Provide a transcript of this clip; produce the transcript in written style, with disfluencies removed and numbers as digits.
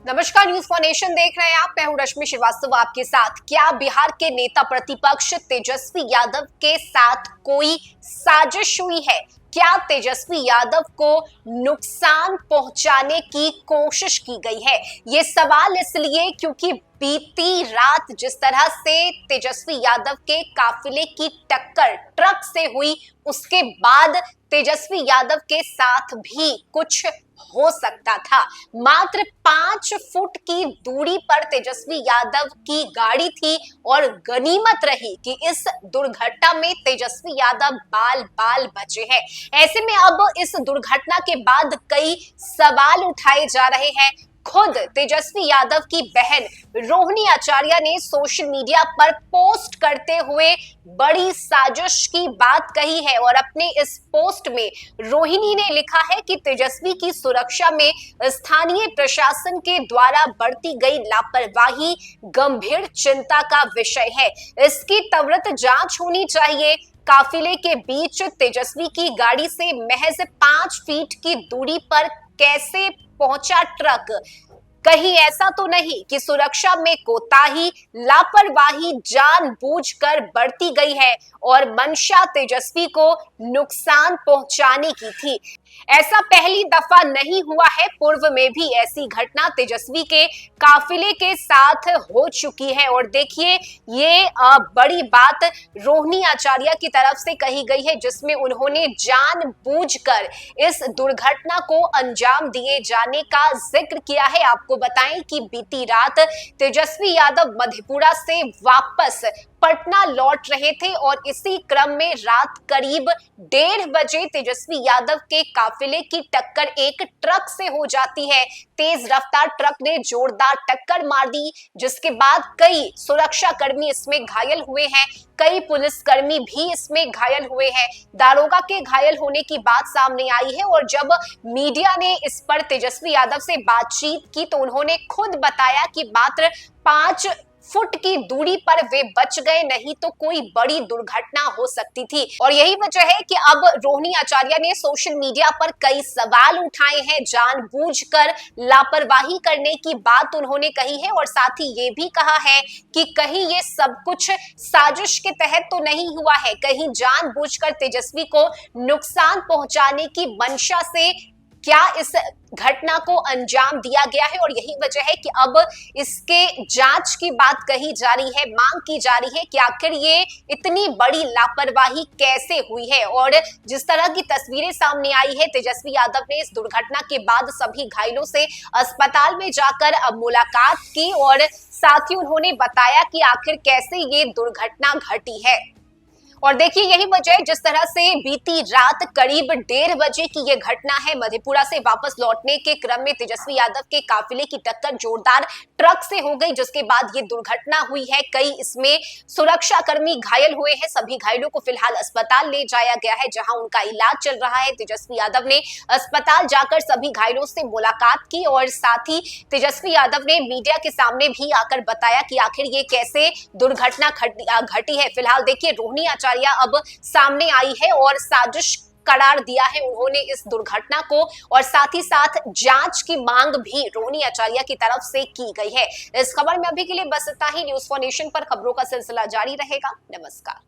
नमस्कार, news for nation देख रहे हैं आप। मैं हूं रश्मि श्रीवास्तव आपके साथ। क्या बिहार के नेता प्रतिपक्ष तेजस्वी यादव के साथ कोई साजिश हुई है? क्या तेजस्वी यादव को नुकसान पहुंचाने की कोशिश की गई है? ये सवाल इसलिए क्योंकि बीती रात जिस तरह से तेजस्वी यादव के काफिले की टक्कर ट्रक से हुई, उसके बाद तेजस्वी यादव के साथ भी कुछ हो सकता था। मात्र 5 फुट की दूरी पर तेजस्वी यादव की गाड़ी थी और गनीमत रही कि इस दुर्घटना में तेजस्वी यादव बाल बाल बचे हैं। ऐसे में अब इस दुर्घटना के बाद कई सवाल उठाए जा रहे हैं। खुद तेजस्वी यादव की बहन रोहिणी आचार्य ने सोशल मीडिया पर पोस्ट करते हुए बड़ी साजिश की बात कही है और अपने इस पोस्ट में रोहिणी ने लिखा है कि तेजस्वी की सुरक्षा में स्थानीय प्रशासन के द्वारा बरती गई लापरवाही गंभीर चिंता का विषय है। इसकी त्वरित जांच होनी चाहिए। काफिले के बीच तेजस्वी की गाड़ी से महज 5 फीट की दूरी पर कैसे पहुंचा ट्रक? कहीं ऐसा तो नहीं कि सुरक्षा में कोताही, लापरवाही जानबूझकर बरती गई है और मंशा तेजस्वी को नुकसान पहुंचाने की थी? ऐसा पहली दफा नहीं हुआ है। पूर्व में भी ऐसी घटना तेजस्वी के काफिले के साथ हो चुकी है। और देखिए, ये बड़ी बात रोहिणी आचार्य की तरफ से कही गई है, जिसमें उन्होंने जानबूझकर इस दुर्घटना को अंजाम दिए जाने का जिक्र किया है। आपको बताएं कि बीती रात तेजस्वी यादव मधेपुरा से वापस पटना लौट रहे थे और इसी क्रम में रात करीब 1:30 बजे तेजस्वी यादव के काफिले की टक्कर एक ट्रक से हो जाती है। तेज रफ्तार ट्रक ने जोरदार टक्कर मार दी, जिसके बाद कई सुरक्षा कर्मी इसमें घायल हुए हैं। कई पुलिसकर्मी भी इसमें घायल हुए हैं। दारोगा के घायल होने की बात सामने आई है और जब मीडिया ने इस पर तेजस्वी यादव से बातचीत की तो उन्होंने खुद बताया कि मात्र 5 फुट की दूरी पर वे बच गए, नहीं तो कोई बड़ी दुर्घटना हो सकती थी। और यही वजह है कि अब रोहिणी आचार्य ने सोशल मीडिया पर कई सवाल उठाए हैं। जानबूझकर लापरवाही करने की बात उन्होंने कही है और साथ ही ये भी कहा है कि कहीं ये सब कुछ साजिश के तहत तो नहीं हुआ है, कहीं जानबूझकर तेजस्वी को नुकसान पहुंचाने की मंशा से क्या इस घटना को अंजाम दिया गया है। और यही वजह है कि अब इसके जांच की बात कही जा रही है, मांग की जा रही है कि आखिर ये इतनी बड़ी लापरवाही कैसे हुई है। और जिस तरह की तस्वीरें सामने आई है, तेजस्वी यादव ने इस दुर्घटना के बाद सभी घायलों से अस्पताल में जाकर अब मुलाकात की और साथ ही उन्होंने बताया कि आखिर कैसे ये दुर्घटना घटी है। और देखिए, यही वजह है जिस तरह से बीती रात करीब 1:30 बजे की ये घटना है। मधेपुरा से वापस लौटने के क्रम में तेजस्वी यादव के काफिले की टक्कर जोरदार ट्रक से हो गई, जिसके बाद ये दुर्घटना हुई है। कई इसमें सुरक्षाकर्मी घायल हुए हैं। सभी घायलों को फिलहाल अस्पताल ले जाया गया है, जहां उनका इलाज चल रहा है। तेजस्वी यादव ने अस्पताल जाकर सभी घायलों से मुलाकात की और साथ ही तेजस्वी यादव ने मीडिया के सामने भी आकर बताया कि आखिर ये कैसे दुर्घटना घटी है। फिलहाल देखिए, रोहिणी आचार्य अब सामने आई है और साजिश करार दिया है उन्होंने इस दुर्घटना को और साथ ही साथ जांच की मांग भी रोहिणी आचार्य की तरफ से की गई है। इस खबर में अभी के लिए बस इतना ही। न्यूज फॉर नेशन पर खबरों का सिलसिला जारी रहेगा। नमस्कार।